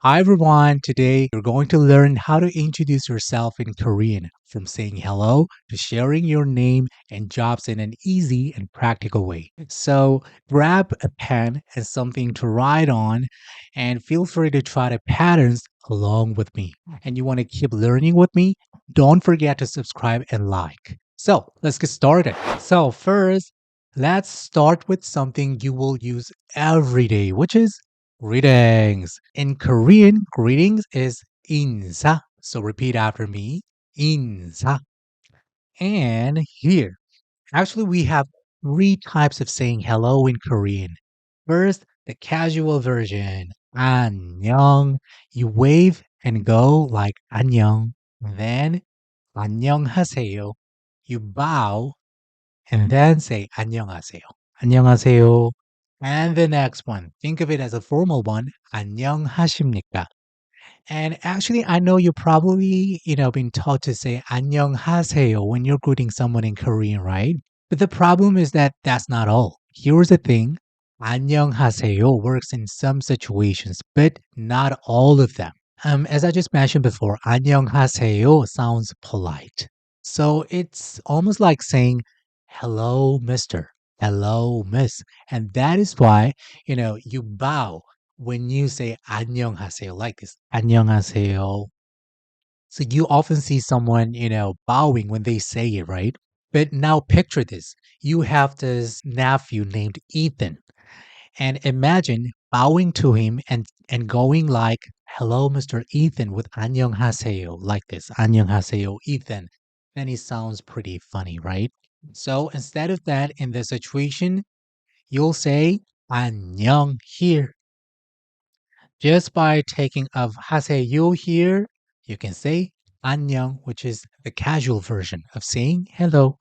Hi everyone, today you're going to learn how to introduce yourself in Korean, from saying hello to sharing your name and jobs in an easy and practical way. So grab a pen and something to write on and feel free to try the patterns along with me. And you want to keep learning with me? Don't forget to subscribe and like. So let's get started. So first, let's start with something you will use every day, which is greetings. In Korean, greetings is insa. So repeat after me. Insa. And here, actually, we have three types of saying hello in Korean. First, the casual version. 안녕. You wave and go like 안녕. Then, 안녕하세요. You bow and then say 안녕하세요. 안녕하세요. And the next one, think of it as a formal one. 안녕하십니까? And actually, I know you probably, been taught to say 안녕하세요 when you're greeting someone in Korean, right? But the problem is that that's not all. Here's the thing. 안녕하세요 works in some situations, but not all of them. As I just mentioned before, 안녕하세요 sounds polite. So it's almost like saying, hello, mister, hello, miss. And that is why, you bow when you say 안녕하세요, like this, 안녕하세요. So you often see someone, bowing when they say it, right? But now picture this. You have this nephew named Ethan. And imagine bowing to him and going like, hello, Mr. Ethan, with 안녕하세요, like this, 안녕하세요, Ethan. Then it sounds pretty funny, right? So instead of that, in this situation, you'll say 안녕 here. Just by taking of 하세요 here, you can say 안녕, which is the casual version of saying hello.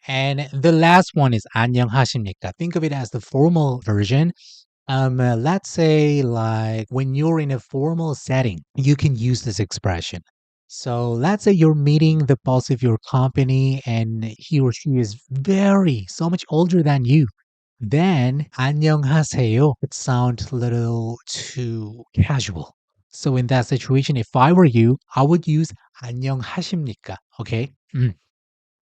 And the last one is 안녕하십니까. Think of it as the formal version. Let's say like when you're in a formal setting, you can use this expression. So let's say you're meeting the boss of your company and he or she is very so much older than you. Then 안녕하세요 would sound a little too casual. So in that situation, if I were you, I would use 안녕하십니까. Okay.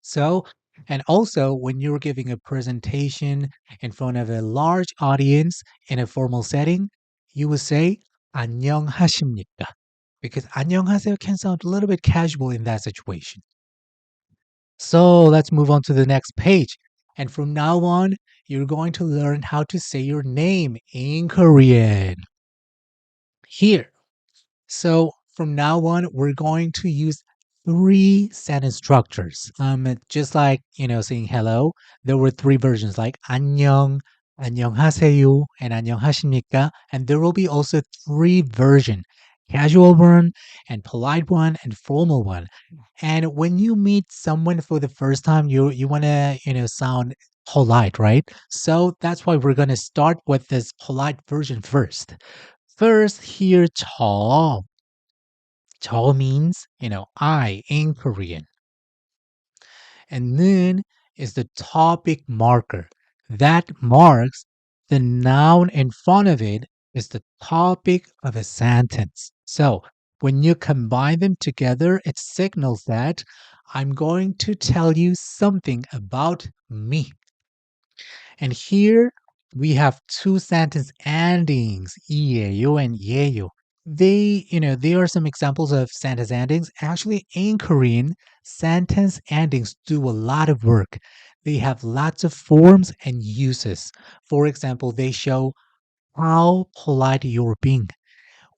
So, and also when you're giving a presentation in front of a large audience in a formal setting, you would say 안녕하십니까? Because 안녕하세요 can sound a little bit casual in that situation. So let's move on to the next page. And from now on, you're going to learn how to say your name in Korean. Here. So from now on, we're going to use three sentence structures. Just like, saying hello, there were three versions like 안녕, 안녕하세요, and 안녕하십니까. And there will be also three versions. Casual one and polite one and formal one. And when you meet someone for the first time, you want to, sound polite, right? So that's why we're going to start with this polite version first. First, here, 저. 저 means, I in Korean. And 는 is the topic marker. That marks the noun in front of it is the topic of a sentence. So when you combine them together, it signals that I'm going to tell you something about me. And here we have two sentence endings, 이에요 and 예요. There are some examples of sentence endings. Actually, in Korean, sentence endings do a lot of work. They have lots of forms and uses. For example, they show how polite you're being,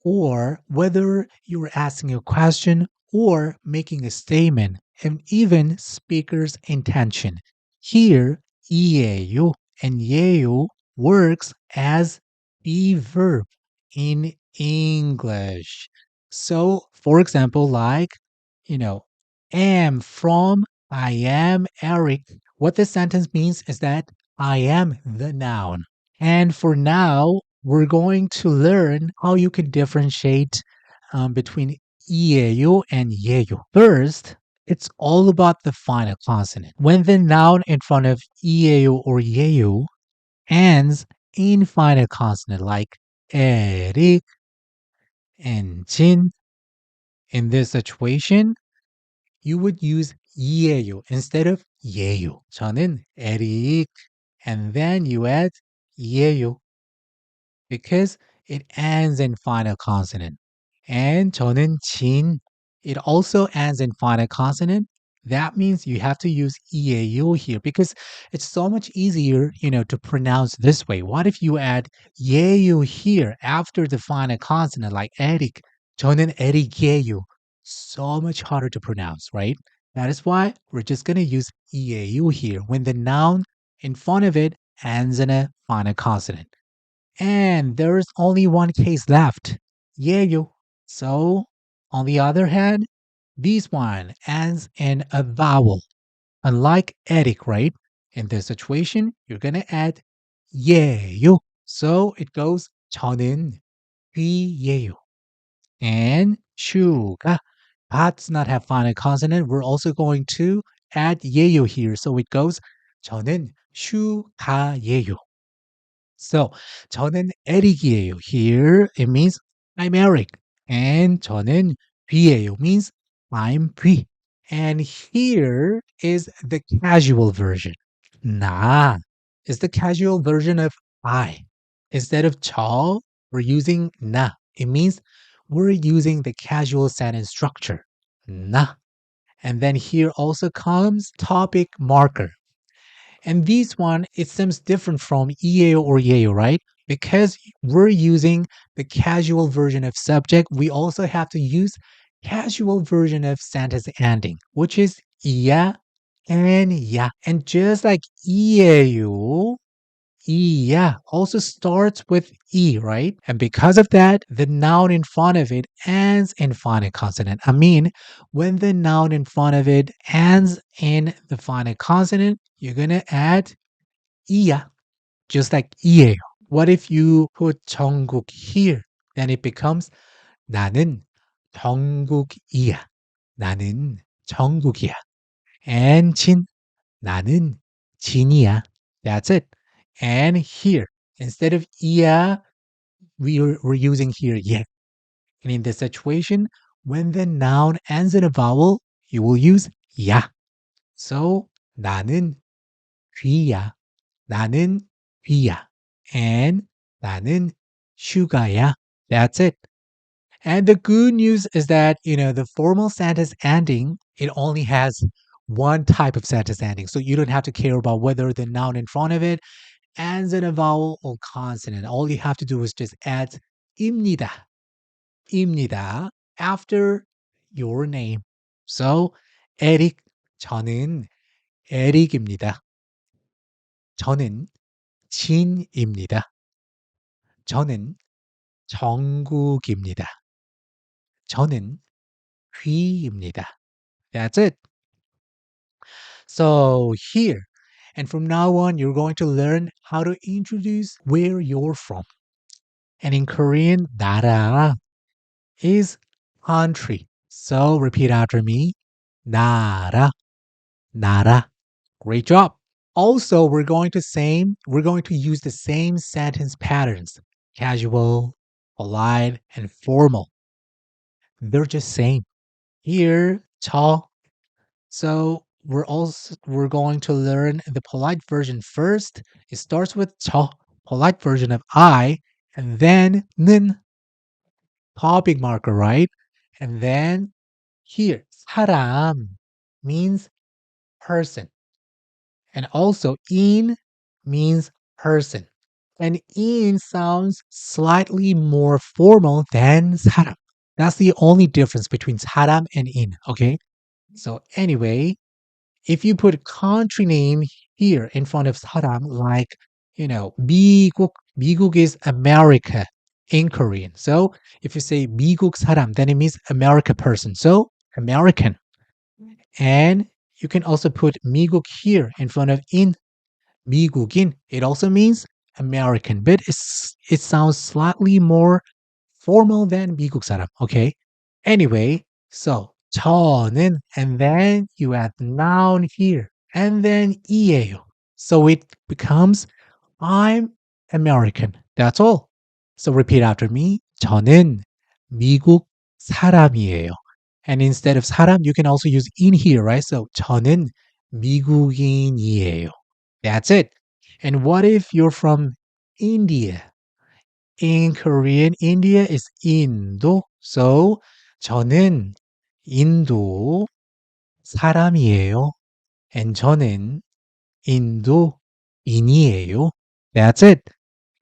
or whether you're asking a question or making a statement, and even speaker's intention. Here, 이에요 and 예요 works as be verb in English. So, for example, like, am from I am Eric. What this sentence means is that I am the noun. And for now, we're going to learn how you can differentiate between 이에요 and 예요. First, it's all about the final consonant. When the noun in front of 이에요 or 예요 ends in final consonant like Eric, and 진. In this situation, you would use 이에요 instead of 예요. 저는 에릭. And then you add 이에요 because it ends in final consonant. And 저는 진. It also ends in final consonant. That means you have to use 이에요 here because it's so much easier, to pronounce this way. What if you add 예요 here after the final consonant like 에릭? 저는 에릭이에요. So much harder to pronounce, right? That is why we're just going to use 이에요 here when the noun in front of it ends in a final consonant. And there's only one case left. 예요. So, on the other hand, this one ends in a vowel. Unlike Eric, right? In this situation, you're gonna add 예요. So it goes 저는 귀예요. And 슈가 does not have final consonant. We're also going to add 예요 here. So it goes 저는 슈가예요. So 저는 에릭이에요. Here it means I'm Eric. And 저는 귀예요 means I'm 귀. And here is the casual version. 나 is the casual version of I. Instead of 저, we're using 나. It means we're using the casual sentence structure. 나. And then here also comes topic marker. And this one, it seems different from EAO or YAO, right? Because we're using the casual version of subject, we also have to use casual version of sentence ending, which is yeah and yeah. And just like EAO, yeah also starts with E, right? And because of that, the noun in front of it ends in final consonant. I mean, when the noun in front of it ends in the final consonant, you're gonna add 이야, just like 이에요. What if you put 정국 here? Then it becomes 나는 정국이야. 나는 정국이야. And 진, 나는 진이야. That's it. And here, instead of 이야, we're using here 예. And in this situation, when the noun ends in a vowel, you will use 야. So 나는 귀야. 나는 귀야. And 나는 휴가야. That's it. And the good news is that, the formal sentence ending, it only has one type of sentence ending. So you don't have to care about whether the noun in front of it ends in a vowel or consonant. All you have to do is just add 입니다. 입니다. After your name. So, 에릭, 저는 에릭입니다. 저는 진입니다. 저는 정국입니다. 저는 귀입니다. That's it. So here, and from now on, you're going to learn how to introduce where you're from. And in Korean, 나라 is country. So repeat after me. 나라, 나라. Great job. Also, we're going to use the same sentence patterns. Casual, polite, and formal. They're just same. Here, 저. So we're going to learn the polite version first. It starts with 저, polite version of I, and then 는, topic marker, right? And then here, 사람 means person. And also in means person. And in sounds slightly more formal than 사람. That's the only difference between 사람 and in, okay? So anyway, if you put country name here in front of 사람, like, 미국 is America in Korean. So if you say 미국 사람, then it means America person. So American. And you can also put 미국 here in front of in, 미국인. It also means American, but it sounds slightly more formal than 미국 사람. Okay. Anyway, so 저는, and then you add noun here, and then 이에요. So it becomes I'm American. That's all. So repeat after me. 저는 미국 사람이에요. And instead of 사람, you can also use in here, right? So 저는 미국인이에요. That's it. And what if you're from India? In Korean, India is 인도. So 저는 인도 사람이에요. And 저는 인도인이에요. That's it.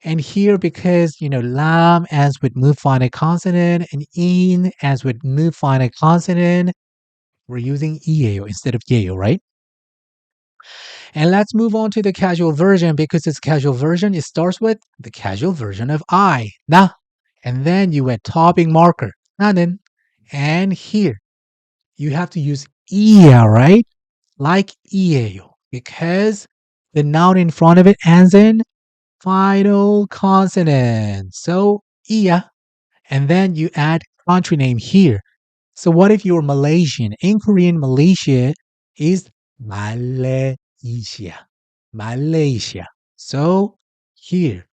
And here, because lam ends with muphonic consonant and in ends with muphonic consonant, we're using ieo instead of yeo, right? And let's move on to the casual version because this casual version, it starts with the casual version of I, 나. And then you add topping marker, 나는. And here, you have to use ia, right? Like ieo, because the noun in front of it ends in final consonant. So, iya. And then you add country name here. So what if you're Malaysian? In Korean, Malaysia is Malaysia. Malaysia. So here,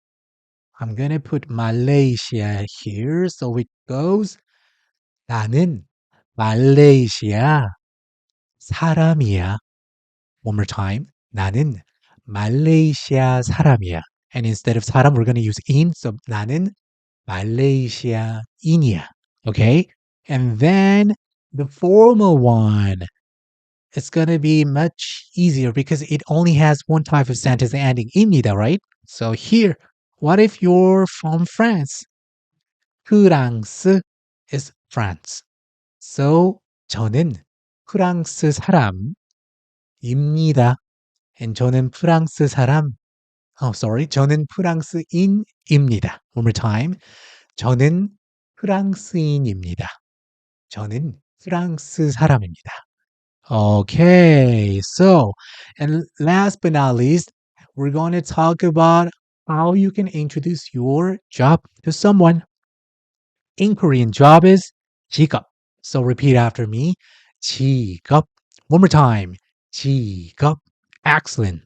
I'm going to put Malaysia here. So it goes, 나는 말레이시아 사람이야. One more time. 나는 말레이시아 사람이야. And instead of 사람, we're going to use in. So 나는 말레이시아인이야. Okay? And then the formal one, it's going to be much easier because it only has one type of sentence ending 입니다, right? So here, what if you're from France? 프랑스 is France. So 저는 프랑스 사람입니다. And 저는 프랑스 사람. Oh, sorry. 저는 프랑스인입니다. One more time. 저는 프랑스인입니다. 저는 프랑스 사람입니다. Okay, so, and last but not least, we're going to talk about how you can introduce your job to someone. In Korean, job is 직업. So repeat after me. 직업. One more time. 직업. Excellent.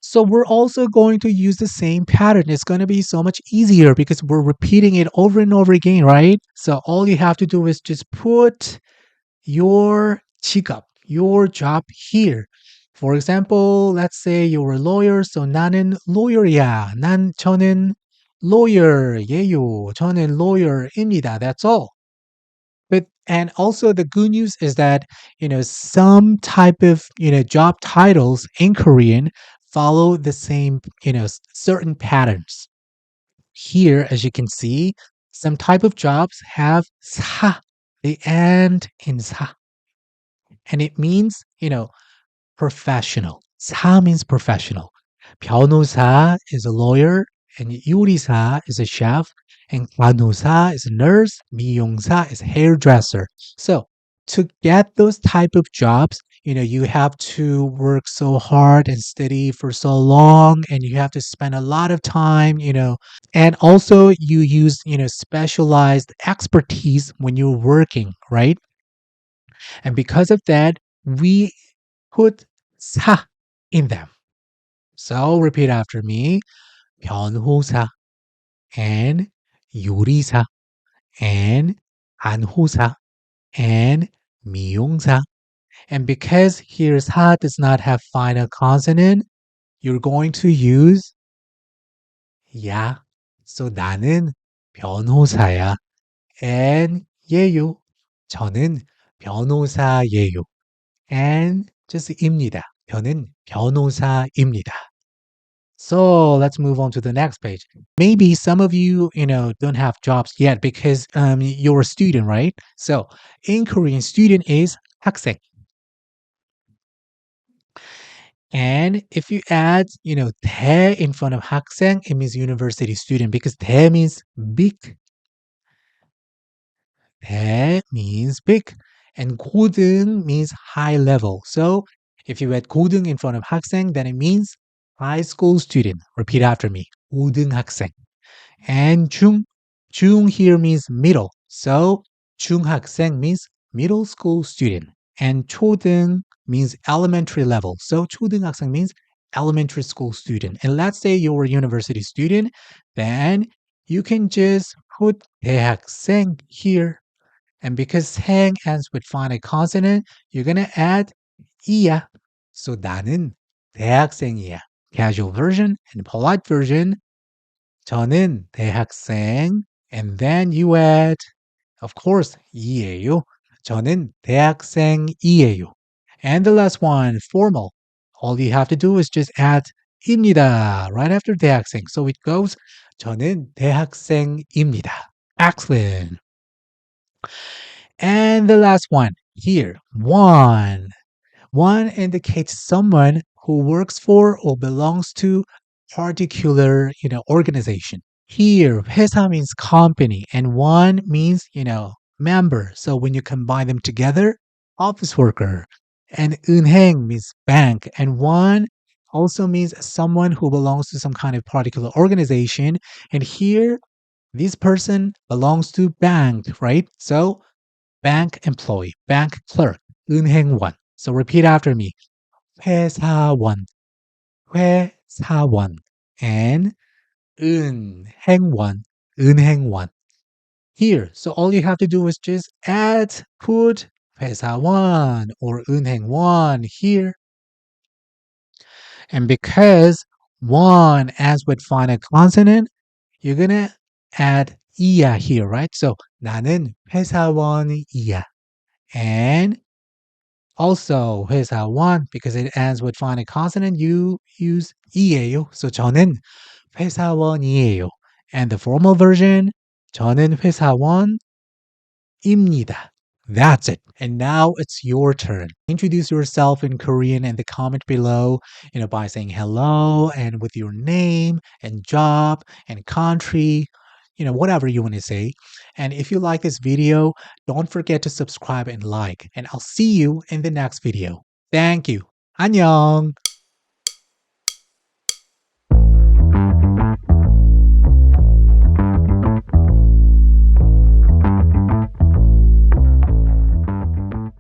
So we're also going to use the same pattern. It's going to be so much easier because we're repeating it over and over again, right? So all you have to do is just put your 직업, your job here. For example, let's say you're a lawyer. So 나는 lawyer이야. 저는 lawyer예요. 저는 lawyer입니다. That's all. But and also the good news is that some type of job titles in Korean follow the same certain patterns. Here, as you can see, some type of jobs have 사. They end in 사, and it means professional. 사 means professional. 변호사 is a lawyer, and 요리사 is a chef, and 간호사 is a nurse, 미용사 is a hairdresser. So to get those type of jobs, you have to work so hard and study for so long, and you have to spend a lot of time, and also you use, specialized expertise when you're working, right? And because of that, we put 사 in them. So repeat after me. 변호사 and 요리사 and 간호사 and 미용사. And because here 사 does not have final consonant, you're going to use 야. So 나는 변호사야. And 예요. 저는 변호사예요. And just 입니다. 저는 변호사입니다. So let's move on to the next page. Maybe some of you, don't have jobs yet because you're a student, right? So in Korean, student is 학생. And if you add, 대 in front of 학생, it means university student because 대 means big. 대 means big. And 고등 means high level. So if you add 고등 in front of 학생, then it means high school student. Repeat after me. 고등학생. And 중 here means middle. So 중학생 means middle school student. And 초등 means elementary level. So 초등학생 means elementary school student. And let's say you're a university student, then you can just put 대학생 here. And because 생 ends with final consonant, you're gonna add 이야. So 나는 대학생이야. Casual version and polite version. 저는 대학생. And then you add, of course, 이에요. 저는 대학생이에요. And the last one, formal. All you have to do is just add 입니다 right after 대학생. So it goes 저는 대학생입니다. Excellent. And the last one here, one. One indicates someone who works for or belongs to particular, organization. Here, 회사 means company and one means, member. So when you combine them together, office worker. And 은행 means bank and one also means someone who belongs to some kind of particular organization. And here, this person belongs to bank, right? So bank employee, bank clerk, 은행원. So repeat after me. 회사원, 회사원, and 은행원, 은행원. Here, so all you have to do is just put 회사원 or 은행원 here. And because one ends with final consonant, you're gonna add 이야 here, right? So 나는 회사원이야. And also 회사원, because it ends with final consonant, you use 이에요. So 저는 회사원이에요. And the formal version, 저는 회사원입니다. That's it. And now it's your turn. Introduce yourself in Korean in the comment below, by saying hello and with your name and job and country, whatever you want to say. And if you like this video, don't forget to subscribe and like. And I'll see you in the next video. Thank you. 안녕.